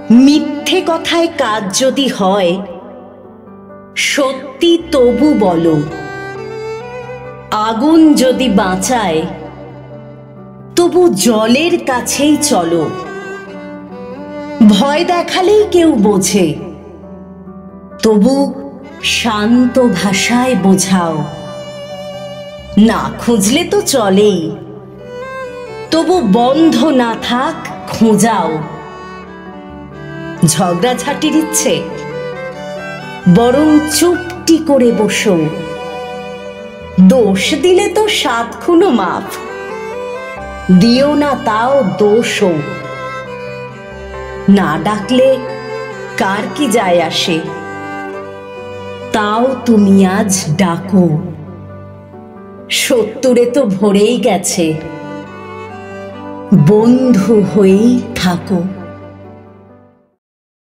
মিথ্যে কথায় কাজ যদি হয়, সত্যি তবু বলো। আগুন যদি বাঁচায়, তবু জলের কাছেই চলো। ভয় দেখালেই কেউ বোঝে, তবু শান্ত ভাষায় বোঝাও। না খুঁজলে তো চলেই, তবু বন্ধ না থাক খোঁজাও। ঝগড়াঝাটির ইচ্ছে, বরং চুপটি করে বসো। দোষ দিলে তো 7 খুনও মাফ, দিও না তাও দোষও। না ডাকলে কার কি যায় আসে, তাও তুমি আজ ডাকো। সত্তরে তো ভরেই গেছে, বন্ধু হয়েই থাকো।